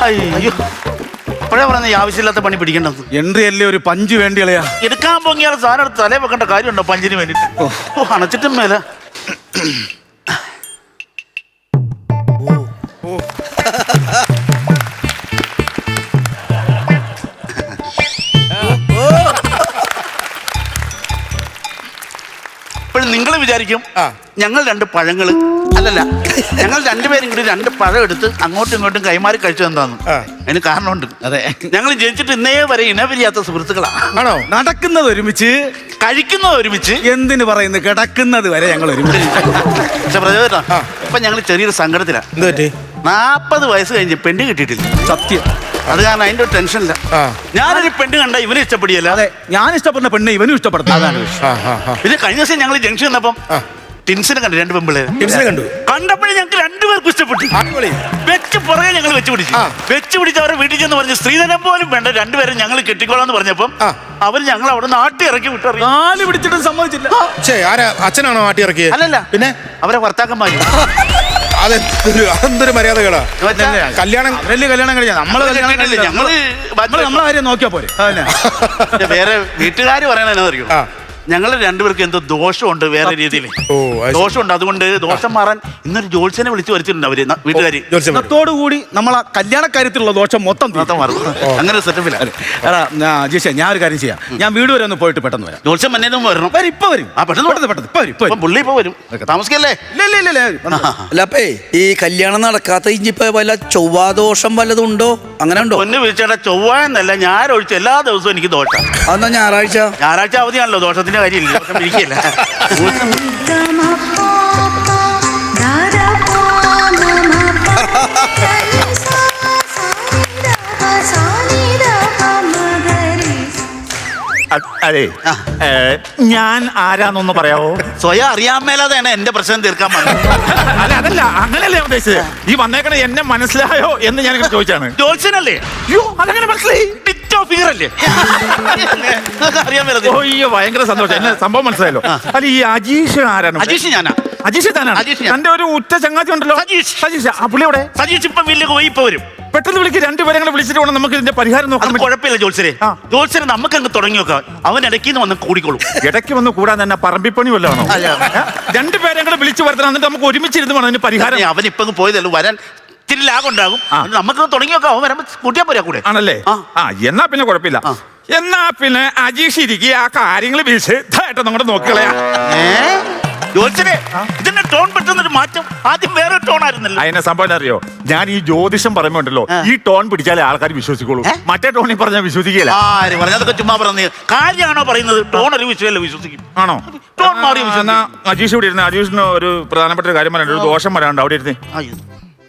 അയ്യോ അപ്പോഴേ പറഞ്ഞ ഈ ആവശ്യമില്ലാത്ത പണി പിടിക്കേണ്ടത്. എൻട്രി അല്ലേ ഒരു പഞ്ച് വേണ്ടിയളയാ. എടുക്കാൻ പോങ്ങിയാൽ സാധനം എടുത്ത് തലേ വെക്കേണ്ട കാര്യമുണ്ടോ പഞ്ചിന് വേണ്ടിട്ട്? ഓ അണച്ചിട്ടും മേല. ഇപ്പോഴും നിങ്ങൾ വിചാരിക്കും ഞങ്ങൾ രണ്ട് പഴങ്ങള് അല്ലല്ല, ഞങ്ങൾ രണ്ടുപേരും കൂടി രണ്ട് പഴം എടുത്ത് അങ്ങോട്ടും ഇങ്ങോട്ടും കൈമാറി കഴിച്ചു എന്താന്ന്. അതിന് കാരണമുണ്ട്. അതെ, ഞങ്ങൾ ജനിച്ചിട്ട് ഇന്നേ വരെ ഇണപിരിയാത്ത സുഹൃത്തുക്കളാണ്. ആണോ? നടക്കുന്നത് ഒരുമിച്ച്, കഴിക്കുന്നത് ഒരുമിച്ച്, എന്തിനു പറയുന്നു കിടക്കുന്നത് വരെ ഞങ്ങൾ ഒരുമിച്ച്. പക്ഷെ പ്രചോദന ഇപ്പൊ ഞങ്ങൾ ചെറിയൊരു സങ്കടത്തിലാണ്. 40 വയസ്സ് കഴിഞ്ഞ് പെണ്ണ് കിട്ടിയിട്ടില്ല. സത്യം. അത് കാരണം അതിന്റെ ഒരു ടെൻഷനില്ല. ഞാനൊരു പെണ്ണ് കണ്ട ഇവന് ഇഷ്ടപ്പെടിയല്ല. അതെ, ഞാൻ ഇഷ്ടപ്പെടുന്ന പെണ്ണ് ഇവനും ഇഷ്ടപ്പെടുന്നു. അതാണ്. പിന്നെ കഴിഞ്ഞ ദിവസം ഞങ്ങൾ ജംഗ്ഷൻ വന്നപ്പം ടിൻസിനെ കണ്ടു, 2 പെമ്പിളെ കണ്ടപ്പോഴേ ഞങ്ങൾക്ക് 2 പേർക്കും ഇഷ്ടപ്പെട്ടു. വെച്ച് പുറകെ ഞങ്ങൾ വെച്ച് പിടിച്ച് അവരെ വീട്ടിൽ ചെന്ന് പറഞ്ഞു സ്ത്രീധനം പോലും വേണ്ട, 2 പേരും ഞങ്ങൾ കെട്ടിക്കോളാന്ന് പറഞ്ഞപ്പം അവർ ഞങ്ങൾ അവിടെ നാട്ടി ഇറക്കി വിട്ടു. നാല് പിടിച്ചിട്ടും സമ്മതിച്ചില്ല. അച്ഛനാണോ നാട്ടി ഇറക്കിയത്? അല്ലല്ല, പിന്നെ അവരെ ഭർത്താക്കന്മാര്. അതെന്തൊരു മര്യാദകളാ. കല്യാണം കഴിഞ്ഞാൽ നമ്മളെ കാര്യം നോക്കിയാ പോരെ. വേറെ വീട്ടുകാർ പറയണറിയോ, ഞങ്ങൾ 2 പേർക്ക് എന്തോ ദോഷമുണ്ട്, വേറെ രീതിയിൽ ദോഷമുണ്ട്. അതുകൊണ്ട് ദോഷം മാറാൻ ഇന്നൊരു ജോത്സ്യനെ വിളിച്ചു വരുത്തിട്ടുണ്ട് അവര് വീട്ടുകാര്. കൂടി നമ്മളെ കല്യാണ കാര്യത്തിലുള്ള ദോഷം മൊത്തം മാറും. അങ്ങനെ ഒരു സെറ്റപ്പില്ല. ജിഷേ, ഞാൻ ഒരു കാര്യം ചെയ്യാം. ഞാൻ വീട് വരെ ഒന്ന് പോയിട്ട് പെട്ടെന്ന് വരാം. ജോത്സ്യം മന്നേതും വരണം. ഇപ്പൊ വരും. പുള്ളി ഇപ്പൊ വരും. താമസിക്കല്ലേ? അല്ലപ്പേ ഈ കല്യാണം നടക്കാത്ത ഇനിയിപ്പോ വല്ല ചൊവ്വാദോഷം വല്ലതും ഉണ്ടോ? അങ്ങനെ ഉണ്ടോ? പൊന്നു വിളിച്ചേട്ടാ, ചൊവ്വ എന്നല്ല, ഞായറൊഴിച്ച് എല്ലാ ദിവസവും എനിക്ക് ദോഷം. അതെന്നാ ഞായറാഴ്ച അവധിയാണല്ലോ, ദോഷത്തിന്റെ കാര്യമില്ല. ദോഷം ഇരിക്കല്ല. അതെ, ഞാൻ ആരാന്നൊന്ന് പറയാവോ? സ്വയം അറിയാൻ മേലാതെയാണ് എന്റെ പ്രശ്നം തീർക്കാൻ വന്നത്. അല്ല, അതല്ല, അങ്ങനെയല്ലേ ഞാൻ ഉദ്ദേശിച്ചത്. ഈ വന്നേക്കണ എന്നെ മനസ്സിലായോ എന്ന് ഞാൻ ചോദിച്ചാണ്. ജോത്സ്യനല്ലേ? അയ്യോ, അതെങ്ങനെ മനസ്സിലായി? ഫിഗർ അല്ലേ? അറിയാൻ മേലാതെ. അയ്യോ, ഭയങ്കര സന്തോഷം. എന്നെ സംഭവം മനസ്സിലായല്ലോ. അല്ല, ഈ അജീഷ് ആരാണ്? അജീഷ് ഞാനാ. അജീഷ് താനാണ്. തന്റെ ഒരു ഉറ്റ ചങ്ങാതി ഉണ്ടല്ലോ, സജീഷ്. ആ പുള്ളി എവിടെ? സജീഷ് ഇപ്പം വീട്ടിലേക്ക് പോയി, ഇപ്പൊ വരും. പെട്ടെന്ന് വിളിക്ക്. 2 പേരെ കൂടെ വിളിച്ചിട്ട് വേണം നമുക്ക് ഇതിന്റെ പരിഹാരം നോക്കാൻ. കുഴപ്പമില്ല ജോത്സ്യരെ. ജോത്സ്യരെ നമുക്ക് അങ്ങ് തുടങ്ങി നോക്കാം. അവൻ ഇടയ്ക്ക് വന്ന് കൂടിക്കോളും. ഇടയ്ക്ക് വന്ന് കൂടാൻ തന്നെ പറമ്പിപ്പണി വല്ലതാണോ? 2 പേരെ കൂടെ വിളിച്ചു വരുത്തണം. എന്നിട്ട് നമുക്ക് ഒരുമിച്ചിരുന്ന് വേണം അതിന് പരിഹാരം. അവൻ ഇപ്പൊ പോയതല്ലോ, വരാൻ ഇത്തിരി ലാഗ് ഉണ്ടാകും. നമുക്ക് തുടങ്ങി നോക്കാം. അവൻ വരുമ്പോ കൂട്ടിയാ പോരാ കൂടെ. ആണല്ലേ? എന്നാ പിന്നെ കുഴപ്പമില്ല. എന്നാ പിന്നെ അജീഷ് ഇരിക്കുക, ആ കാര്യങ്ങൾ വിശദമായിട്ട് നമ്മുടെ നോക്കിക്കളയാ. ജോത്സ്യരെ, ഇതിന്റെ ടോൺ പെട്ടെന്നൊരു മാറ്റം. ആദ്യം വേറെ ടോൺ ആയിരുന്നല്ലോ. അതിനെ സംഭവം അറിയോ? ഞാൻ ഈ ജ്യോതിഷം പറയുമ്പോണ്ടല്ലോ, ഈ ടോൺ പിടിച്ചാലേ ആൾക്കാർ വിശ്വസിക്കുള്ളൂ. മറ്റേ ടോണിൽ പറഞ്ഞാൽ വിശ്വസിക്കില്ല. ആര് പറഞ്ഞതൊക്കെ ചുമ്മാ പറഞ്ഞു. കാര്യമാണോ പറയുന്നത്? ടോൺ ഒരു വിഷയമല്ല, വിശ്വസിക്കും. ആണോ? ടോൺ മാറി. അജീഷ് ഇവിടെ ഇരുന്ന് അജീഷിന് ഒരു പ്രധാനപ്പെട്ട ഒരു കാര്യം പറയാനുണ്ട്. ഒരു ദോഷം വരാണ്ട് അവിടെ ഇരുന്നേ.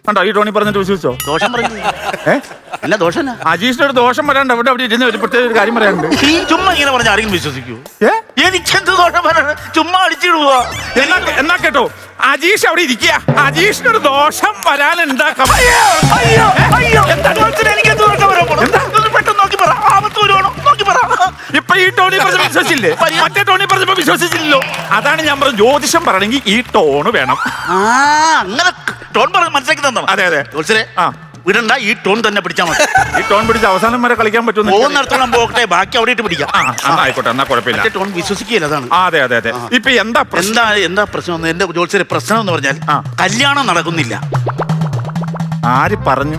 കണ്ടോ, ഈ ടോണി പറഞ്ഞിട്ട് വിശ്വസിച്ചോ? ദോഷം പറയുന്നത് ദോഷം. അജീഷിന് ഒരു ദോഷം വരാണ്ട് അവിടെ ഇരുന്ന് ഒരു പ്രത്യേക ഒരു കാര്യം പറയാനുണ്ട്. ചുമ്മാ ഇങ്ങനെ പറഞ്ഞ ആരെങ്കിലും വിശ്വസിക്കൂ? എനിക്കെന്ത് ദോഷം വരാണ്? ചുമ്മാ അടിച്ചിടുക. എന്നാ കേട്ടോ, അജീഷ് അവിടെ ഇരിക്കുക. അജീഷിനൊരു ദോഷം വരാനുണ്ടാക്കാം. ഇപ്പൊ ഈ ടോണി പറഞ്ഞപ്പോ വിശ്വസിച്ചില്ലേ? മറ്റേ ടോണി പറഞ്ഞപ്പോ വിശ്വസിച്ചില്ലല്ലോ. അതാണ് ഞാൻ പറഞ്ഞത്, ജ്യോതിഷം പറയണമെങ്കിൽ ഈ ടോണ് വേണം. അങ്ങനെ ടോൺ പറഞ്ഞ് മനസ്സിലാക്കി തന്നോ? അതെ അതെ. വിടണ്ട, ഈ ടോൺ തന്നെ പിടിച്ചാൽ മതി. ഈ ടോൺ പിടിച്ച് അവസാനം വരെ കളിക്കാൻ പറ്റും. പോകുന്നിടത്തോളം പോകട്ടെ, ബാക്കി അവിടെ ഇട്ട് പിടിക്കാം. ആയിക്കോട്ടെ, എന്നാ കുഴപ്പമില്ല. ടോൺ വിശ്വസിക്കില്ല, അതാണ്. അതെ അതെ അതെ. ഇപ്പൊ എന്താ പ്രശ്നം? എന്റെ ജോത്സ്യരെ പ്രശ്നം എന്ന് പറഞ്ഞാൽ കല്യാണം നടക്കുന്നില്ല. ആര് പറഞ്ഞു?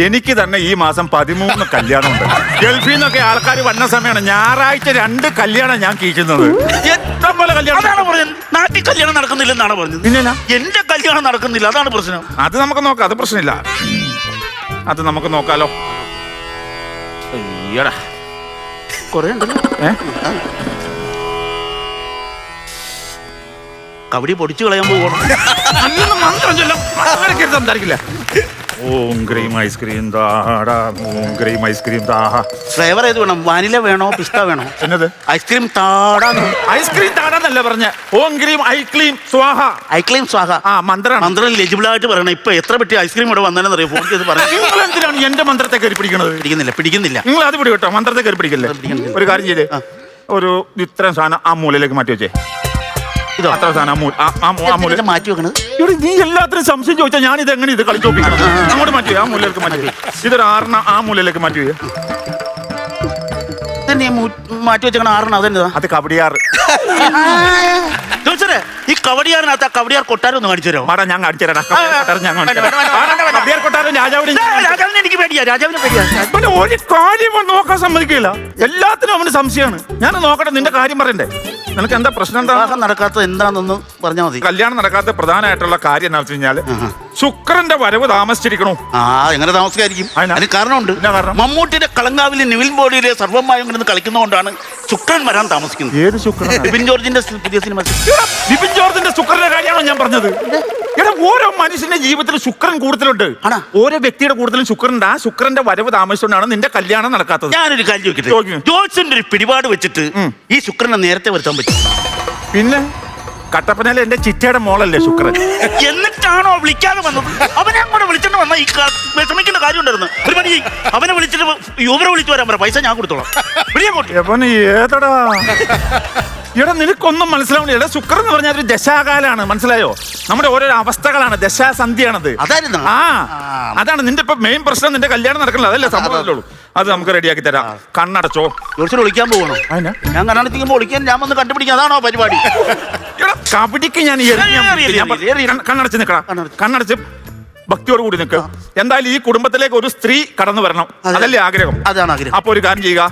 എനിക്ക് തന്നെ ഈ മാസം 13 കല്യാണമുണ്ട്. ഗൾഫിൽ നിന്നൊക്കെ ആൾക്കാർ വന്ന സമയമാണ്. ഞായറാഴ്ച 2 കല്യാണം ഞാൻ കീഴ്ക്കുന്നത്. എത്ര പോലെ കല്യാണം? നാട്ടിൽ കല്യാണം നടക്കുന്നില്ലെന്നാണ് പറഞ്ഞത്. എന്റെ കല്യാണം നടക്കുന്നില്ല, അതാണ് പ്രശ്നം. അത് നമുക്ക് നോക്കാം, അത് പ്രശ്നമില്ല. അത് നമുക്ക് നോക്കാലോ. കൊറേ ഉണ്ടല്ലോ. കബഡി പൊടിച്ചു കളയാൻ പോകണം. സംസാരിക്കില്ല. ഓം ക്രീം ഐസ്ക്രീം താടാ, ഓം ക്രീം ഐസ്ക്രീം താഹ. ഫ്ലേവർ ഏത് വേണം? വാനില വേണോ, പിസ്ത വേണോ? എന്നത് ഐസ്ക്രീം താടാ. ഐസ്ക്രീം താടാന്നല്ല പറഞ്ഞ. ഓം ക്രീം ഐക്ലീം സ്വാഹ. ഐക്ലീം സ്വാഹ. മന്ത്രം ലെജിബിൾ ആയിട്ട് പറയണം. ഇപ്പൊ എത്ര പെട്ടി ഐസ്ക്രീം ഇവിടെ വന്നതെന്നറിയോ? ഫോൺ ചെയ്ത് പറഞ്ഞു. നിങ്ങൾ എന്തിനാണ് എന്റെ മന്ത്രത്തെ കയറി പിടിക്കണത്? പിടിക്കുന്നില്ല. നിങ്ങൾ അത് പിടി കേട്ടോ, മന്ത്രത്തെ കയറി പിടിക്കല്ലേ. ഒരു കാര്യം ചെയ്തേ, ഒരു ഇത്രയും സാധനം ആ മൂലയിലേക്ക് മാറ്റി വെച്ചേ. ഇതോ? അത്ര സാധനം ആ മൂല ഇത് മാറ്റി വെക്കണത് ഇവിടെ നീ എല്ലാത്തിനും സംശയം ചോദിച്ചാൽ ഞാൻ ഇത് എങ്ങനെ ഇത് കളിച്ചോപ്പിക്കണം അങ്ങോട്ട് മാറ്റി ആ മൂലയിലേക്ക് മാറ്റി ഇതൊരു 6 ആ മൂലയിലേക്ക് മാറ്റി ഇതന്നെ മാറ്റി വെച്ചേക്കണ 6 അതെന്താ? അത് കബഡിയാറ് ചോദിച്ചേ ഈ കവടിയാറിനകത്ത് ആ കവടിയാർ കൊട്ടാരം ഒന്ന് കാണിച്ചു തരാമോ? മാടാ ഞാൻ കാണിച്ചു തരാം കബഡിയാർ കൊട്ടാരം രാജാവിനെ രാജാവിനെ എനിക്ക് പേടിയാ, രാജാവിനെ പേടിയാ. അവന് ഒരു കാര്യം നോക്കാൻ സമ്മതിക്കില്ല. എല്ലാത്തിനും അവന് സംശയമാണ്. ഞാൻ നോക്കട്ടെ, നിന്റെ കാര്യം പറയണ്ടേ? നിനക്ക് എന്താ പ്രശ്നം? എന്താ വിവാഹം നടക്കാത്തത് എന്താണെന്നൊന്ന് പറഞ്ഞാൽ മതി. കല്യാണം നടക്കാത്ത പ്രധാനമായിട്ടുള്ള കാര്യം എന്താ വെച്ച് കഴിഞ്ഞാല് ശുക്രന്റെ വരവ് താമസിച്ചിരിക്കണു. എങ്ങനെ താമസിക്കായിരിക്കും? അതിനാ? അതിന് കാരണമുണ്ട്. എന്നാ കാരണം? മമ്മൂട്ടിയുടെ കളങ്കാവിലെ നിവിൻ ബോഡിയിലെ സർവ്വമായും കിടന്ന് കളിക്കുന്നതുകൊണ്ടാണ് ശുക്രൻ വരാൻ താമസിക്കുന്നത്. ഏത് ശുക്രൻ? ബിപിൻ ജോർജിന്റെ പുതിയ സിനിമ. ബിപിൻ ജോർജിന്റെ ശുക്രന്റെ കാര്യമാണോ ഞാൻ പറഞ്ഞത്? എടാ, ഓരോ മനുഷ്യന്റെ ജീവിതത്തിൽ ശുക്രൻ കൂടുതലുണ്ട്. ആണോ? ഓരോ വ്യക്തിയുടെ കൂടുതലും ശുക്രനുണ്ട്. ആ ശുക്രന്റെ വരവ് താമസിച്ചുകൊണ്ടാണ് നിന്റെ കല്യാണം നടക്കാത്തത്. ഞാനൊരു കാര്യം ചോദിക്കട്ടെ, ചോദിക്ക്. ജോർജിന്റെ ഒരു പിടിപാട് വെച്ചിട്ട് ഈ ശുക്രനെ നേരത്തെ വരുത്താൻ പറ്റും? പിന്നെ കട്ടപ്പനയിലെ എന്റെ ചിറ്റയുടെ മോളല്ലേ ശുക്രൻ? എന്നിട്ടാണോ വിളിക്കാതെ വന്നത്? അവനെ അങ്ങോട്ട് വിളിച്ചിട്ട് വന്ന ഈ വിഷമിക്കേണ്ട കാര്യം ഉണ്ടായിരുന്നു. ഒരു പണി ചെയ്യ്. അവനെ വിളിച്ചിട്ട് യൂബറെ വിളിച്ചു വരാൻ പറ, പൈസ ഞാൻ കൊടുത്തോളാം. വിളിയങ്ങോട്ട്. എവന് ഏതടാ? എടാ, നിനക്കൊന്നും മനസ്സിലാവണില്ല. എടാ, ശുക്രൻ എന്ന് പറഞ്ഞാൽ ഒരു ദശാകാലാണ്, മനസ്സിലായോ? നമ്മുടെ ഓരോരോ അവസ്ഥകളാണ്, ദശാസന്ധിയാണത്. അതായിരുന്നു. അതാണ് നിന്റെ ഇപ്പൊ മെയിൻ പ്രശ്നം. നിന്റെ കല്യാണം നടക്കണല്ലോ, അതല്ലേ സംഭവമല്ലോ. അത് നമുക്ക് റെഡിയാക്കി തരാം. കണ്ണടച്ചോ. ജോർജിനെ വിളിക്കാൻ പോകണോ? ഞാൻ കണ്ണടച്ചിരിക്കുമ്പോൾ വിളിക്കാൻ ഞാൻ വന്ന് കണ്ടുപിടിക്കാം. അതാണോ പരിപാടി? എടാ, കബഡിക്ക് ഞാൻ കണ്ണടച്ച് നിൽക്കണം. കണ്ണടച്ച് ഭക്തിയോട് കൂടി നിൽക്കുക. എന്തായാലും ഈ കുടുംബത്തിലേക്ക് ഒരു സ്ത്രീ കടന്നു വരണം, അതല്ലേ ആഗ്രഹം? അതാണ് ആഗ്രഹം. അപ്പൊ ഒരു കാര്യം ചെയ്യുക,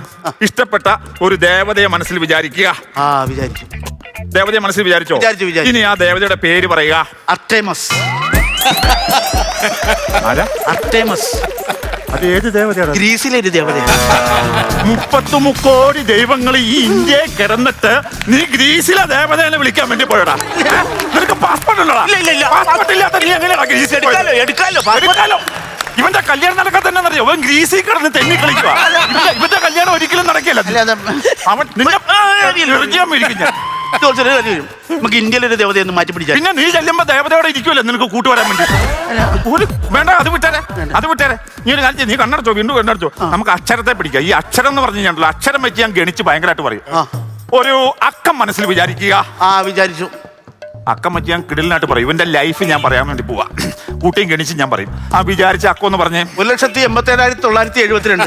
ഇഷ്ടപ്പെട്ട ഒരു ദേവതയെ മനസ്സിൽ വിചാരിക്കുക. വിചാരിച്ചു. ദേവതയെ മനസ്സിൽ വിചാരിച്ചോ? വിചാരിച്ചു. ഇനി ആ ദേവതയുടെ പേര് പറയുക. അർത്തേമസ്. അർത്തേമസ്. അത് ഏത് ദേവതയാണ്? ഗ്രീസിലെ ഒരു ദേവതയാണ്. 33 കോടി ദൈവങ്ങൾ ഈ ഇന്ത്യയിൽ കിടന്നിട്ട് നീ ഗ്രീസിലെ ദേവതയെ വിളിക്കാൻ വേണ്ടി പോയടാ? നിനക്ക് പാസ്പോർട്ട് ഉണ്ടോടാ? ഇല്ല. പാസ്പോർട്ട് ഇല്ലാത്ത നീ എങ്ങനെയാ ഗ്രീസിൽ പോയത്? എടുക്കാലോ. ഇവന്റെ കല്യാണം നടക്കാൻ തന്നെ അറിയോ? അവൻ ഗ്രീസിൽ കിടന്ന് തെന്നി കളിക്കുക. ഇവന്റെ കല്യാണം ഒരിക്കലും നടക്കില്ല. അവൻ നമുക്ക് ഇന്ത്യയിലൊരു ദേവതയൊന്ന് മാറ്റി പിടിച്ചാൽ. പിന്നെ നീ ചെല്ലുമ്പോ ദേവതയോടെ ഇരിക്കുമല്ലോ നിനക്ക് കൂട്ടുവരാൻ വേണ്ടി. വേണ്ട, അത് വിട്ടേരെ. നീ ഒരു കാര്യം, നീ കണ്ണടച്ചോ, വീണ്ടും കണ്ണടച്ചോ. നമുക്ക് അക്ഷരത്തെ പിടിക്കാം. ഈ അക്ഷരം എന്ന് പറഞ്ഞു കഴിഞ്ഞാൽ അക്ഷരം വെച്ച് ഞാൻ ഗണിച്ച് ഭയങ്കരമായിട്ട് പറയും. ഒരു അക്കം മനസ്സിൽ വിചാരിക്കുക. വിചാരിച്ചു. അക്കം വെച്ച് ഞാൻ കിടലിനായിട്ട് പറയും. ഇവന്റെ ലൈഫ് ഞാൻ പറയാൻ വേണ്ടി പോവാ. കൂട്ടിയും ഗണിച്ച് ഞാൻ പറയും. വിചാരിച്ച അക്കം എന്ന് പറഞ്ഞേ. 1,87,972.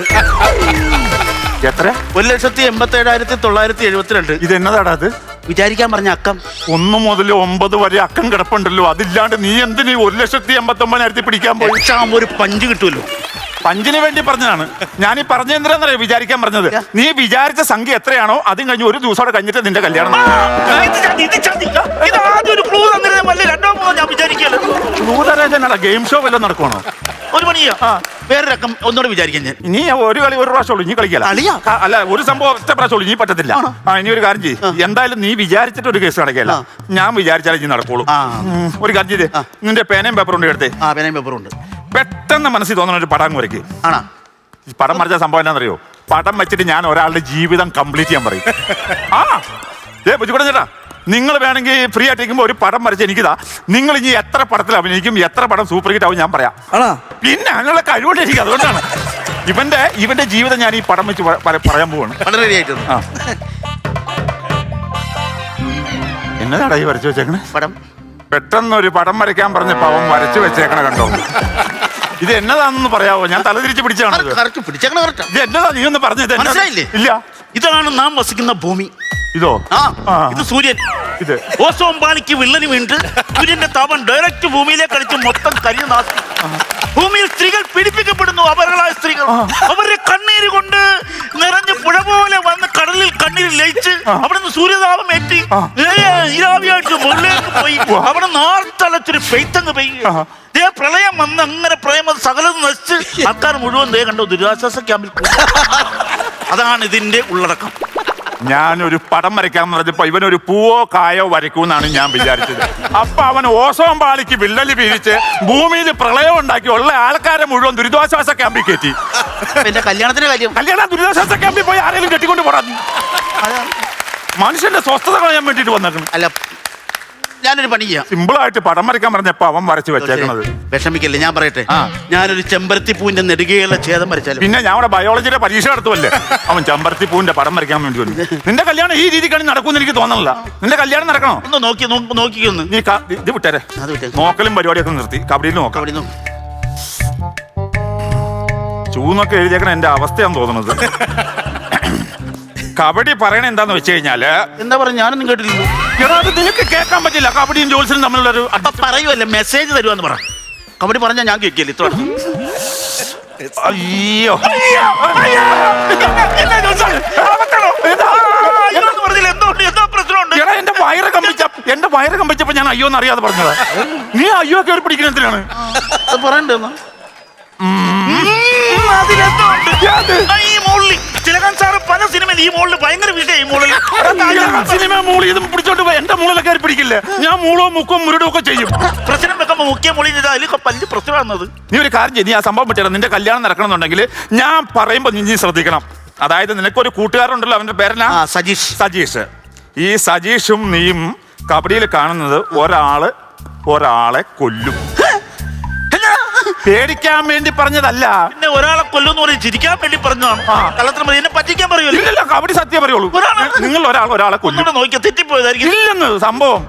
എത്ര? 1,87,972. ഇത് എന്നതാടാ അത്? വിചാരിക്കാൻ പറഞ്ഞ അക്കം. 1 മുതൽ 9 വരെ അക്കം കിടപ്പുണ്ടല്ലോ. അതില്ലാണ്ട് നീ എന്തിനീ 1,89,000 പിടിക്കാൻ പോയി? ഒരു പഞ്ച് കിട്ടുമല്ലോ. പഞ്ചിന് വേണ്ടി പറഞ്ഞതാണ്. ഞാൻ ഈ പറഞ്ഞ എന്തിനാന്നറിയോ വിചാരിക്കാൻ പറഞ്ഞത്? നീ വിചാരിച്ച സംഖ്യ എത്രയാണോ അതും കഴിഞ്ഞ് ഒരു ദിവസം കഴിഞ്ഞിട്ട് നിന്റെ കല്യാണം. ഗെയിം ഷോ വല്ലതും നടക്കുവാണോ? ഒരു പണിയാ. വേറെ രക്കം ഒന്നുകൂടെ വിചാരിക്കാൻ ഞാൻ. ഇനി ഒരു കളി ഒരു പ്രാവശ്യം ഇനി കളിക്കല. അല്ല, ഒരു സംഭവം ഒറ്റ പ്രാവശ്യം ഇനി പറ്റത്തില്ല. ഇനി ഒരു കാര്യം ചെയ്യ്. എന്തായാലും നീ വിചാരിച്ചിട്ട് ഒരു കേസ് നടക്കില്ല. ഞാൻ വിചാരിച്ചാലേ ഇനി നടക്കുള്ളൂ. ഒരു കാര്യം ചെയ്ത് നിന്റെ പേനയും പേപ്പറും ഉണ്ട് എടുത്തേ. പേനയും പേപ്പറും ഉണ്ട്. പെട്ടെന്ന് മനസ്സിൽ തോന്നുന്ന ഒരു പടം വരയ്ക്ക്. പടം വരച്ച സംഭവം എന്നാന്നറിയോ? പടം വെച്ചിട്ട് ഞാൻ ഒരാളുടെ ജീവിതം കംപ്ലീറ്റ് ചെയ്യാൻ പറയും. ചേട്ടാ, നിങ്ങൾ വേണമെങ്കിൽ ഫ്രീ ആയിട്ടിരിക്കുമ്പോൾ ഒരു പടം വരച്ച് എനിക്കിതാ. നിങ്ങൾ ഇനി എത്ര പടത്തിൽ അഭിനയിക്കും, എത്ര പടം സൂപ്പർ ഹിറ്റ് ആവും ഞാൻ പറയാം. പിന്നെ അങ്ങനെയുള്ള കഴിവുകൊണ്ടിരിക്കും. അതുകൊണ്ടാണ് ഇവന്റെ ജീവിതം ഞാൻ ഈ പടം വെച്ച് പറയാൻ പോവാണ്. എന്നതാടാ ഈ വരച്ചു വെച്ചേക്കണേ പടം? പെട്ടെന്ന് ഒരു പടം വരയ്ക്കാൻ പറഞ്ഞപ്പോ അവൻ വരച്ചു വെച്ചേക്കണ കണ്ടോ? ഇത് എന്നതാണെന്ന് പറയാവോ? ഞാൻ തലതിരിച്ച് പിടിച്ചാണ്. ഇത് എന്നതാ? നീ ഒന്ന് പറഞ്ഞത് ഇല്ല. ഇതാണ് നാം വസിക്കുന്ന ഭൂമി. ഇതോ? ഇത് സൂര്യൻ. ഇത് ഓസോൺ പാളിക്ക് വിള്ളന് വീണിട്ട് സൂര്യന്റെ താപം ഡയറക്റ്റ് ഭൂമിയിലേക്ക് അടിച്ച് മൊത്തം കരിഞ്ഞു നാശം. ഭൂമിയിൽ സ്ത്രീകൾ പീഡിപ്പിക്കപ്പെടുന്നു. അപരകളായ സ്ത്രീകൾ അവരുടെ കണ്ണീര് കൊണ്ട് നിറഞ്ഞ് പുഴ പോലെ വന്ന് കടലിൽ കണ്ണീര് ലയിച്ച് അവിടുന്ന് സൂര്യതാപം ഏറ്റി ഇരാവിയായിട്ട് മുകളിലേക്ക് പോയി അവിടെ നാർത്തളച്ചൊരു പെയ്ത്തങ്ങ് പെയ്യുക. പ്രളയം വന്ന് അങ്ങനെ പ്രളയം സകലം നശിച്ച് ആൾക്കാർ മുഴുവൻ കണ്ടു ദുരിതാശ്വാസ ക്യാമ്പിൽ. അതാണ് ഇതിന്റെ ഉള്ളടക്കം. ഞാനൊരു പടം വരയ്ക്കാന്ന് പറഞ്ഞപ്പോ ഇവനൊരു പൂവോ കായോ വരയ്ക്കൂന്നാണ് ഞാൻ വിചാരിച്ചത്. അപ്പൊ അവൻ ഓസോൺ പാളിക്ക് വിള്ളല് വീഴിച്ച് ഭൂമിയിൽ പ്രളയം ഉണ്ടാക്കി ഉള്ള ആൾക്കാരെ മുഴുവൻ ദുരിതാശ്വാസ ക്യാമ്പിൽ കയറ്റി. എന്റെ കല്യാണത്തിന് കല്യാണം ദുരിതാശ്വാസ ക്യാമ്പിൽ പോയി ആരെങ്കിലും കെട്ടിക്കൊണ്ട് പോടാ. മനുഷ്യന്റെ സ്വസ്ഥത കളയാൻ വേണ്ടിട്ട് വന്നേക്കണം. അല്ല, ഞാനൊരു പണി ചെയ്യാം. സിമ്പിൾ ആയിട്ട് പടം വരയ്ക്കാൻ പറഞ്ഞപ്പോ അവൻ വരച്ച് വെച്ചേക്കണത്. വിഷമിക്കല്ലേ, ഞാൻ പറയട്ടെ. ആ. ഞാനൊരു ചെമ്പരത്തി പൂവിന്റെ നെടുകയുള്ള ഛേദം വരച്ചാലും. പിന്നെ ഞാൻ അവിടെ ബയോളജിയുടെ പരീക്ഷ നടത്തുമല്ലേ, അവൻ ചെമ്പരത്തി പൂവിന്റെ പടം വരയ്ക്കാൻ വേണ്ടി വന്നു. നിന്റെ കല്യാണം ഈ രീതിക്കാണ് നടക്കുമെന്ന് എനിക്ക് തോന്നണില്ല. നിന്റെ കല്യാണം നടക്കണോ? ഒന്ന് നോക്കിക്കൊന്ന്. നീ ഇത് വിട്ടേരെ. അത് വിട്ടേ. നോക്കലും പരിപാടിയൊക്കെ നിർത്തി കബഡിയിൽ നോക്കാം. അവിടെ നോക്ക്. ചൂന്നൊക്കെ എഴുതിയേക്കണ എന്റെ അവസ്ഥയാന്ന് തോന്നുന്നത്. കബഡി പറയണ എന്താന്ന് വെച്ച് കഴിഞ്ഞാല്, എന്താ പറയാ, ഞാനൊന്നും കേട്ടില്ലല്ലോ. എടാ അത് നിനക്ക് കേൾക്കാൻ പറ്റില്ല. കബഡിയും ജോത്സ്യനും തമ്മിലുള്ളൊരു അപ്പൊ പറയുമല്ലേ, മെസ്സേജ് തരുവാന്ന് പറ. കബഡി പറഞ്ഞാൽ ഞാൻ കേൾക്കില്ല. ഇത്ര അയ്യോ എന്തോ പ്രശ്നമുണ്ട്. എടാ എന്റെ വയറ് കമ്പിച്ചപ്പോ ഞാൻ അയ്യോ എന്ന് അറിയാതെ പറഞ്ഞതാ. നീ അയ്യോ കയറി പിടിക്കുന്ന എന്തിനാണ്? പറയണ്ടോ? ഈ മോളിൽ തിലകൻ സാറ് പല സിനിമയിൽ ഈ മോളിൽ ഭയങ്കര വിഷയം. ഈ മോളിൽ സിനിമ മൂളി ഇതും പിടിച്ചോണ്ട് പോയി എന്റെ മൂളിലെ കയറി പിടിക്കില്ല. ഞാൻ മൂളോ മുക്കും മുരുടും ഒക്കെ ചെയ്യും. പ്രശ്നം വെക്കുമ്പോ മുക്കിയ മോളിൽ അതിലൊക്കെ വലിയ പ്രശ്നമാകുന്നത്. നീ ഒരു കാര്യം ചെയ്യും, നീ ആ സംഭവം പറ്റിയ നിന്റെ കല്യാണം നടക്കണമെന്നുണ്ടെങ്കിൽ ഞാൻ പറയുമ്പോ നീ ശ്രദ്ധിക്കണം. അതായത് നിനക്കൊരു കൂട്ടുകാരുണ്ടല്ലോ, അവന്റെ പേരെന്നാ? സജീഷ്. ഈ സജീഷും നീയും കബഡിയിൽ കാണുന്നത് ഒരാളെ കൊല്ലും. പേടിക്കാൻ വേണ്ടി പറഞ്ഞതല്ല. പിന്നെ ഒരാളെ കൊല്ലുമെന്ന് പറയും, ചിരിക്കാൻ വേണ്ടി പറഞ്ഞതാണ്. കള്ളത്തിന് എന്നെ പറ്റിക്കാൻ പറയുമല്ലോ. ഇല്ലല്ല, കബഡി സത്യം പറയുള്ളൂ. നിങ്ങൾ ഒരാളെ കൊല്ലും. നോക്കിയാ തെറ്റിപ്പോയതായിരിക്കും. ഇല്ലെന്ന് സംഭവം.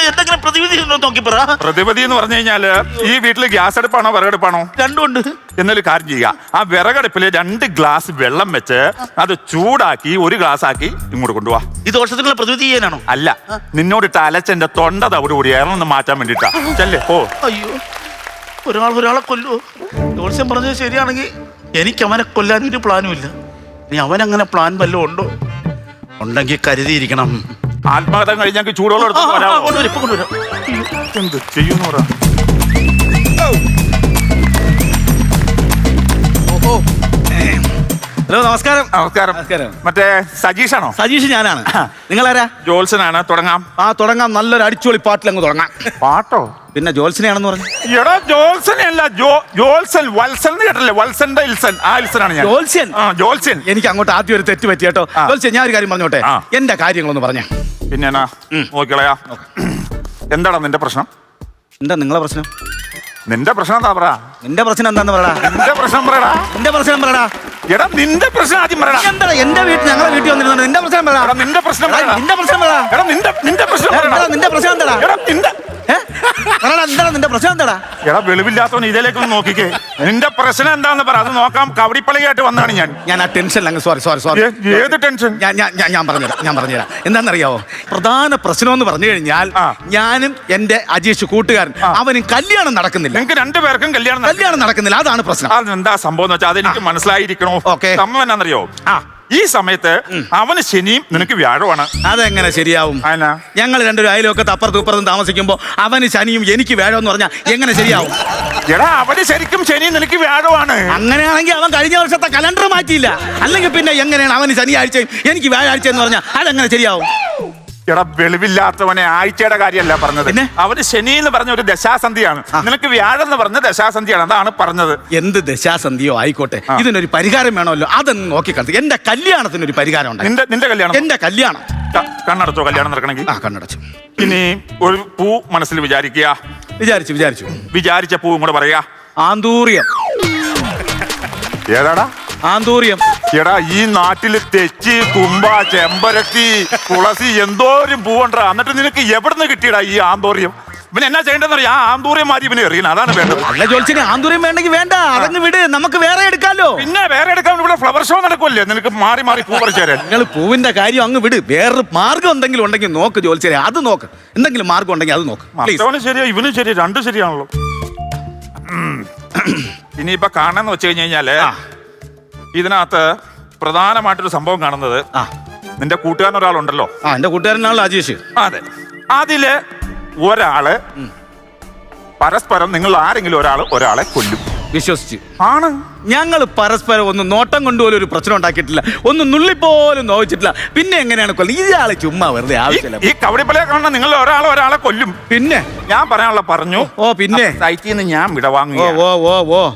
എന്തെങ്കിലും പ്രതിവിധി ഉണ്ടോ നോക്കി പറ. പ്രതിവിധി എന്ന് പറഞ്ഞു കഴിഞ്ഞാല്, ഈ വീട്ടില് ഗ്യാസ് അടുപ്പാണോ വിറകടുപ്പാണോ? രണ്ടും ഉണ്ട്. എന്നൊരു കാര്യം ചെയ്യുക, ആ വിറകടുപ്പില് 2 ഗ്ലാസ് വെള്ളം വെച്ച് അത് ചൂടാക്കി 1 ഗ്ലാസ് ആക്കി ഇങ്ങോട്ട് കൊണ്ടുപോവാ. ഈ ദോഷത്തിനുള്ള പ്രതിവിധി ചെയ്യാനാണോ? അല്ല, നിന്നോടിട്ട് അലച്ചെന്റെ തൊണ്ട തവിടുകൂടി ഏറൊന്ന് മാറ്റാൻ വേണ്ടിട്ടാ. ചെല്ലേ ഓ. അയ്യോ, ഒരാളെ കൊല്ലുവോ? ജോത്സ്യം പറഞ്ഞത് ശരിയാണെങ്കിൽ എനിക്ക് അവനെ കൊല്ലാൻ ഒരു പ്ലാനും ഇല്ല. ഇനി അവനങ്ങനെ പ്ലാൻ വല്ലതും ഉണ്ടോ? ഉണ്ടെങ്കിൽ കരുതിയിരിക്കണം. ആത്മഹത്യ കഴിഞ്ഞാൽ ചൂടുവെള്ളം എടുത്ത് കൊണ്ടുവരാം. എന്ത് ചെയ്യുന്നു പറ. ഹലോ, നമസ്കാരം. നമസ്കാരം. മറ്റേ സജീഷാണോ? സജീഷ് ഞാനാണ്. നിങ്ങളാരാ? ജോത്സനാണ്. തുടങ്ങാം. തുടങ്ങാം. നല്ലൊരു അടിച്ചുപൊളി പാട്ടിലങ്ങ് തുടങ്ങാം. പാട്ടോ? പിന്നെ ജോത്സനെയാണെന്ന് പറഞ്ഞു. എടാ ജോത്സനല്ല, ജോത്സൻ. വത്സൻ എന്ന് കേട്ടല്ലേ? വത്സന്റെ ഇൽസൻ. ആ ഇൽസനാണ് ഞാൻ. ജോത്സ്യൻ. എനിക്ക് അങ്ങോട്ട് ആദ്യം ഒരു തെറ്റ് പറ്റി കേട്ടോ. ജോത്സ്യൻ, ഞാൻ ഒരു കാര്യം പറഞ്ഞോട്ടെ. എന്റെ കാര്യങ്ങളൊന്ന് പറഞ്ഞ. പിന്നെ നോക്കിക്കളയാ. എന്താടാ നിന്റെ പ്രശ്നം? എന്താ നിങ്ങളെ പ്രശ്നം? നിന്റെ പ്രശ്നം എന്താ പറ. നിന്റെ പ്രശ്നം എന്താന്ന് പറടാ. നിന്റെ പ്രശ്നം പറയടാ. നിന്റെ പ്രശ്നം പറടാ. എടാ നിന്റെ പ്രശ്നം ആദ്യം പറയടാ. എന്താ എന്റെ ഞങ്ങളെ വീട്ടിൽ വന്നിരുന്നു. നിന്റെ പ്രശ്നം പറടാ. നിന്റെ പ്രശ്നം പറയടാ. നിന്റെ പ്രശ്നം പറടാ. എടാ നിന്റെ പ്രശ്നം പറയടാ. നിന്റെ പ്രശ്നം എന്താടാ? എടാ നിന്റെ നിന്റെ പ്രശ്നം എന്താടാ? എടാ വെളിവില്ലാത്തവൻ ഇതിലേക്ക് നോക്കിക്കേ. നിന്റെ പ്രശ്നം എന്താന്ന് പറ, അത് നോക്കാം. കബഡിപ്പള്ളിയായിട്ട് വന്നതാണ് ഞാൻ ആ ടെൻഷൻ സോറി. ഏത് ടെൻഷൻ? ഞാൻ പറഞ്ഞുതരാം. എന്താണെന്നറിയാവോ? പ്രധാന പ്രശ്നം എന്ന് പറഞ്ഞു കഴിഞ്ഞാൽ, ഞാനും എന്റെ അജീഷ് കൂട്ടുകാരൻ അവനും കല്യാണം നടക്കുന്നില്ല. നിങ്ങൾക്ക് 2 പേർക്കും കല്യാണം നടക്കുന്നില്ല. അതാണ് പ്രശ്നം. അതെന്താ സംഭവം എന്ന് വെച്ചാൽ അതെനിക്ക് മനസ്സിലായിരിക്കണോ? സംഭവം എന്നാന്നറിയോ? ഈ സമയത്ത് അവന് ശനിയും നിനക്ക് വ്യാഴമാണ്. അതെങ്ങനെ ശരിയാവും? ഞങ്ങൾ രണ്ടുപേരും അയലൊക്കത്ത് അപ്പുറത്തും ഇപ്പുറത്തും താമസിക്കുമ്പോ അവന് ശനിയും എനിക്ക് വ്യാഴം എന്ന് പറഞ്ഞാൽ എങ്ങനെ ശരിയാവും? എടാ അവന് ശരിക്കും ശനിയും നിനക്ക് വ്യാഴമാണ്. അങ്ങനെയാണെങ്കിൽ അവൻ കഴിഞ്ഞ വർഷത്തെ കലണ്ടർ മാറ്റിയില്ല. അല്ലെങ്കിൽ പിന്നെ എങ്ങനെയാണ് അവന് ശനിയാഴ്ചയും എനിക്ക് വ്യാഴാഴ്ച എന്ന് പറഞ്ഞാൽ അതെങ്ങനെ ശരിയാവും? എടാ വെളിവില്ലാത്തവനെ ആഴ്ചയുടെ കാര്യമല്ല പറഞ്ഞത്. അവന് ശനി എന്ന് പറഞ്ഞ ഒരു ദശാസന്ധിയാണ്, നിനക്ക് വ്യാഴം എന്ന് പറഞ്ഞ ദശാസന്ധിയാണ്. അതാണ് പറഞ്ഞത്. എന്ത് ദശാസന്ധിയോ ആയിക്കോട്ടെ, ഇതിനൊരു പരിഹാരം വേണമല്ലോ. അതൊന്ന് നോക്കിക്കണ്ടു. എന്റെ കല്യാണത്തിനൊരു പരിഹാരം ഉണ്ട്. നിന്റെ കല്യാണം? എന്റെ കല്യാണം. കണ്ണടച്ചോ കല്യാണം നടക്കണമെങ്കിൽ? കണ്ണടച്ചു. ഇനി ഒരു പൂ മനസ്സിൽ വിചാരിക്കുക. വിചാരിച്ച പൂ കൂടെ പറയാ. ആന്തൂറിയം. ഏതാടാ? ആന്തൂറിയം. എടാ ഈ നാട്ടില് തെച്ചി, തുമ്പ, ചെമ്പരത്തി, തുളസി എന്തോരം പൂവുണ്ടാ. എന്നിട്ട് നിനക്ക് എവിടുന്ന് കിട്ടിയടാ ഈ ആന്തൂറിയം? ഇവൻ എന്നാ ചെയ്യേണ്ടതെന്ന് അറിയാം. ആ ആന്തൂറിയം മാറ്റി ഇവനെ എറിയണം. അതാണ് വേണ്ടത്. അല്ല ജോത്സ്യനെ, ആന്തൂറിയം വേണ്ടെങ്കിൽ വേണ്ട, അതങ്ങ് വിട്. നമുക്ക് വേറെ എടുക്കാലോ. പിന്നെ വേറെ എടുക്കാൻ ഇവിടെ ഫ്ലവർ ഷോ നടക്കുമല്ലേ? നിനക്ക് മാറി പൂ പറിച്ചു തരാൻ. നിങ്ങൾ പൂവിന്റെ കാര്യം അങ്ങ് വിട്. വേറെ മാർഗം എന്തെങ്കിലും ഉണ്ടെങ്കിൽ നോക്ക് ജോത്സ്യനെ. അത് നോക്ക്. എന്തെങ്കിലും മാർഗം ഉണ്ടെങ്കിൽ അത് നോക്ക്. മറ്റവനും ശരിയാ, ഇവനും ശരി, രണ്ടും ശരിയാണല്ലോ. ഇനിയിപ്പൊ കാണാന്ന് വെച്ച് കഴിഞ്ഞാല് ഇതിനകത്ത് പ്രധാനമായിട്ടൊരു സംഭവം കാണുന്നത്, നിന്റെ കൂട്ടുകാരൻ ഒരാളുണ്ടല്ലോ. എന്റെ കൂട്ടുകാരനാണല്ലോ അജീഷ്. അതെ. അതില് ഒരാള് പരസ്പരം നിങ്ങൾ ആരെങ്കിലും ഒരാളെ കൊല്ലും. വിശ്വസിച്ച് ആണ്. ഞങ്ങൾ പരസ്പരം ഒന്ന് നോട്ടം കൊണ്ടുപോലും ഒരു പ്രശ്നം ഉണ്ടാക്കിയിട്ടില്ല. ഒന്ന് നുള്ളിപ്പോലും നോവിച്ചിട്ടില്ല. പിന്നെ എങ്ങനെയാണ് കൊല്ലുന്നത്? ഇയാളെ ചുമ്മാ വെറുതെ ആവശ്യമില്ല. ഈ കബഡിപ്പലയെ കാണുന്ന നിങ്ങൾ ഒരാളെ കൊല്ലും. പിന്നെ ഞാൻ പറയാനുള്ള പറഞ്ഞു. പിന്നെ സൈറ്റിൽ നിന്ന് ഞാൻ വിടവാങ്ങി.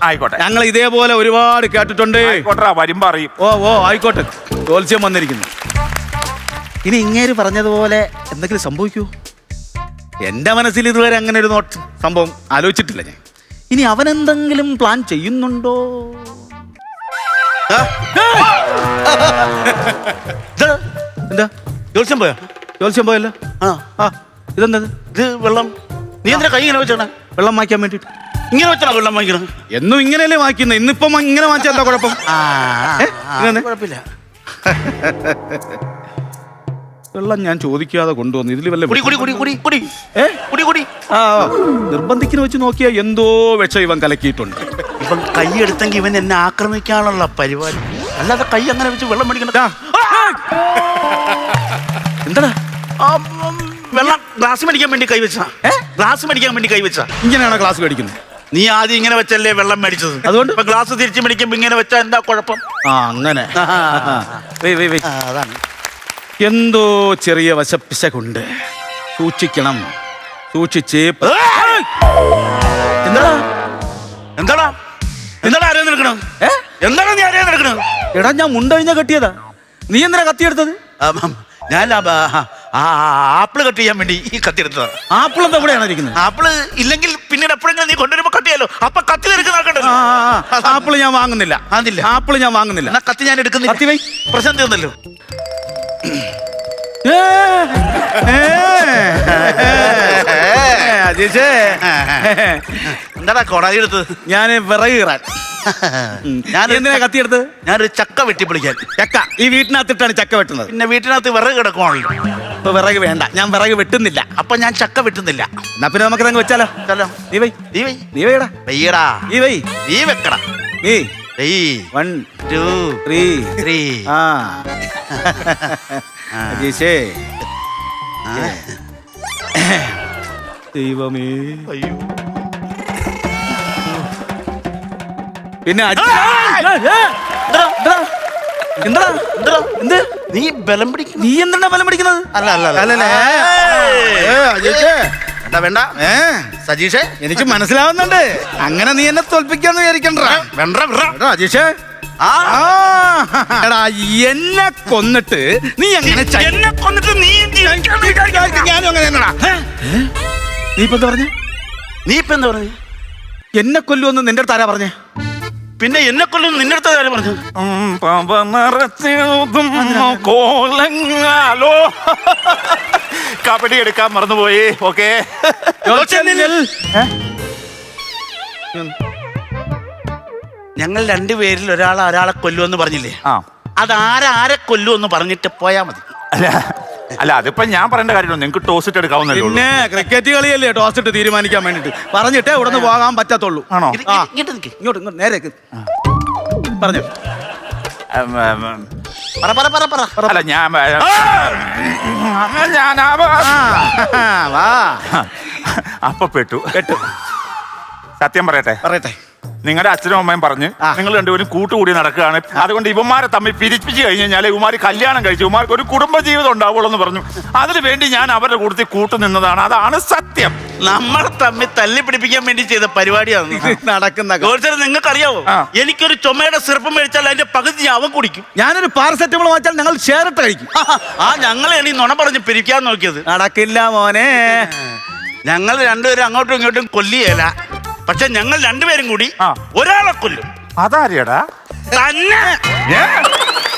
ആയിക്കോട്ടെ. ഞങ്ങൾ ഇതേപോലെ ഒരുപാട് കേട്ടിട്ടുണ്ട്. വരുമ്പോ അറിയും. ആയിക്കോട്ടെ. ജോത്സ്യം വന്നിരിക്കുന്നു. ഇനി ഇങ്ങേര് പറഞ്ഞതുപോലെ എന്തെങ്കിലും സംഭവിക്കൂ? എന്റെ മനസ്സിൽ ഇതുവരെ അങ്ങനെ ഒരു സംഭവം ആലോചിച്ചിട്ടില്ല ഞാൻ. ഇനി അവനെന്തെങ്കിലും പ്ലാൻ ചെയ്യുന്നുണ്ടോ? എന്താ ജോത്സ്യം പോയോ? ജോത്സ്യം പോയല്ലോ. ആ ഇതെന്താ ഇത് വെള്ളം. നീ എന്തിനാ കൈ ഇങ്ങനെ വെച്ചാ? വെള്ളം വാങ്ങിക്കാൻ വേണ്ടിട്ട്. ഇങ്ങനെ വെച്ചാ വെള്ളം വാങ്ങിക്കണം? എന്നും ഇങ്ങനെയല്ലേ വാങ്ങിക്കുന്നത്, ഇന്നിപ്പം ഇങ്ങനെ വാങ്ങിച്ചാൽ എന്താ കുഴപ്പം? കുഴപ്പമില്ല. വെള്ളം ഞാൻ ചോദിക്കാതെ കൊണ്ടുവന്നു. ഇതിൽ വല്ല കുടി കുടി കുടി കുടി കുടി കുടി കുടി. ആ നിർബന്ധിക്കുന്ന വെച്ച് നോക്കിയാ എന്തോ വിഷം ഇവൻ കലക്കിയിട്ടുണ്ട്. ഇപ്പം കൈ എടുത്തെങ്കിൽ ഇവൻ എന്നെ ആക്രമിക്കാനുള്ള പരിപാടി. അല്ലാതെ കൈ അങ്ങനെ വെച്ച് വെള്ളം മേടിക്കണം. എന്താടാ വെള്ളം ഗ്ലാസ് മേടിക്കാൻ വേണ്ടി കൈവച്ചാ? ഗ്ലാസ് മേടിക്കാൻ വേണ്ടി കൈവച്ചാ? ഇങ്ങനെയാണോ ക്ലാസ് മേടിക്കുന്നത്? നീ ആദ്യം ഇങ്ങനെ വെച്ചല്ലേ വെള്ളം മേടിച്ചത്. അതുകൊണ്ട് ഇപ്പൊ ഗ്ലാസ് തിരിച്ചു മേടിക്കുമ്പോ ഇങ്ങനെ വെച്ചാ എന്താ കുഴപ്പം? അങ്ങനെ അതാണ്. എന്തോ ചെറിയ വശപ്പിശകുണ്ട്. സൂക്ഷിക്കണം, സൂക്ഷിച്ചേ. എന്താടാ എന്താടാ എന്താടാ ആരെയും നിൽക്കണം? എന്താണ് നീ ആരെയും നിൽക്കണം? എടാ ഞാൻ മുണ്ടഴിഞ്ഞ കെട്ടിയതാ. നീ എന്തിനാ കത്തിയെടുത്തത്? ഞാൻ ആപ്പിള് കട്ട് ചെയ്യാൻ വേണ്ടി ഈ കത്തിയെടുത്തതാ. ആപ്പിൾ എന്താ ഇവിടെയാണ് ഇരിക്കുന്നത്? ആപ്പിള് ഇല്ലെങ്കിൽ പിന്നീട് എപ്പോഴെങ്കിലും നീ കൊണ്ടുവരുമ്പോ കട്ട് ചെയ്യാലോ. അപ്പൊ കത്തി നിനക്ക് നോക്കണ്ടല്ലോ. ആപ്പിൾ ഞാൻ വാങ്ങുന്നില്ല. അതില്ല, ആപ്പിൾ ഞാൻ വാങ്ങുന്നില്ല. എന്നാ കത്തി ഞാൻ എടുക്കുന്നില്ല. കത്തി വൈ. പ്രശ്നം തീർന്നല്ലോ. എന്താടാ കോടാലി എടുത്തത്? ഞാൻ വിറക് കീറാൻ. ഞാൻ എന്തിനാ കത്തിയെടുത്തത്? ഞാനൊരു ചക്ക വെട്ടിപ്പൊളിക്കാൻ. ചക്ക ഈ വീട്ടിനകത്തിട്ടാണ് ചക്ക വെട്ടുന്നത്. പിന്നെ വീട്ടിനകത്ത് വിറക് കിടക്കുവാണല്ലോ. ഇപ്പൊ വിറക് വേണ്ട, ഞാൻ വിറക് വെട്ടുന്നില്ല. അപ്പൊ ഞാൻ ചക്ക വെട്ടുന്നില്ല. എന്നാ പിന്നെ നമുക്ക് അങ്ങ് വെച്ചാലോ? നീ വൈ, നീ വൈ, നീ വൈടാ, വെയ്യടാ, നീ വൈ, നീ വെക്കടാ, നീ വെയ്. 1 2 3 ആ അജീഷേ. ദൈവമേ. അയ്യോ. പിന്നെ എന്ത് നീ ബലം പിടിക്കും? നീ എന്തിനാ ബലം പിടിക്കുന്നത്? അല്ല അല്ല അല്ലല്ലേ വേണ്ട സജീഷേ, എനിക്ക് മനസ്സിലാവുന്നുണ്ട്. അങ്ങനെ നീ എന്നെ തോൽപ്പിക്കാന്ന് വിചാരിക്കണ്ട. അജീഷേ, എടാ എന്നെ കൊന്നിട്ട് നീ എങ്ങനെ എന്നെ കൊന്നിട്ട് നീ ഞാനും അങ്ങനെ തന്നെടാ. നീ ഇപ്പൊ എന്താ പറഞ്ഞേ? നീ ഇപ്പൊ എന്താ പറഞ്ഞു? എന്നെ കൊല്ലുമെന്ന് നിന്റെ അടുത്ത് ആരാ പറഞ്ഞേ? പിന്നെ എന്നെ കൊല്ലുന്നു നിന്റെ അടുത്ത് ആരാ പറഞ്ഞു? കോലങ്ങാലോ കബഡി എടുക്കാൻ മറന്നുപോയി. ഓക്കെ, ഞങ്ങൾ രണ്ടുപേരിൽ ഒരാളെ കൊല്ലുമെന്ന് പറഞ്ഞില്ലേ? അതാരെ കൊല്ലുമെന്ന് പറഞ്ഞിട്ട് പോയാ മതി. അല്ല അതിപ്പോ ഞാൻ പറയേണ്ട കാര്യമല്ലോ. നിങ്ങൾക്ക് ടോസ് ഇട്ട് എടുക്കാവുന്നല്ലോ. പിന്നെ ക്രിക്കറ്റ് കളിയല്ലേ ടോസ് ഇട്ട് തീരുമാനിക്കാൻ വേണ്ടിട്ട് പറഞ്ഞിട്ടേ ഇവിടെ പോകാൻ പറ്റത്തുള്ളൂ. ആണോ? ഇങ്ങോട്ട് നേരെ പറഞ്ഞു. അല്ല ഞാൻ അപ്പൊ പെട്ടു. സത്യം പറയട്ടെ, നിങ്ങളുടെ അച്ഛനും അമ്മയും പറഞ്ഞ് നിങ്ങൾ രണ്ടുപേരും കൂട്ടുകൂടി നടക്കുകയാണ്. അതുകൊണ്ട് ഇവന്മാരെ തമ്മിൽ പിരിപ്പിച്ച് കഴിഞ്ഞ് കഴിഞ്ഞാൽ ഇവന്മാർ കല്യാണം കഴിച്ചു ഇവന്മാർക്ക് ഒരു കുടുംബ ജീവിതം ഉണ്ടാവുള്ളൂ എന്ന് പറഞ്ഞു. അതിനു വേണ്ടി ഞാൻ അവരുടെ കൂട്ടത്തിൽ കൂട്ടു നിന്നതാണ്. അതാണ് സത്യം. നമ്മളെ തമ്മിൽ തല്ലി പിടിപ്പിക്കാൻ വേണ്ടി ചെയ്ത പരിപാടിയാണ് നടക്കുന്ന. നിങ്ങൾക്ക് അറിയാവോ, എനിക്കൊരു ചുമയുടെ സിറപ്പ് മേടിച്ചാൽ അതിന്റെ പകുതി അവൻ കുടിക്കും. ഞാനൊരു പാരസെറ്റമോൾ വാങ്ങിച്ചാൽ ഞങ്ങൾ ഷെയറിട്ട് കഴിക്കും. ഞങ്ങളെയാണ് ഈ നുണ പറഞ്ഞ് പിരിക്കാൻ നോക്കിയത്. നടക്കില്ല മോനെ. ഞങ്ങൾ രണ്ടുപേരും അങ്ങോട്ടും ഇങ്ങോട്ടും കൊല്ലിയല്ല. പക്ഷെ ഞങ്ങൾ രണ്ടുപേരും കൂടി ഒരാളെ കൊല്ലും. അതാരിയടാ? തന്നെ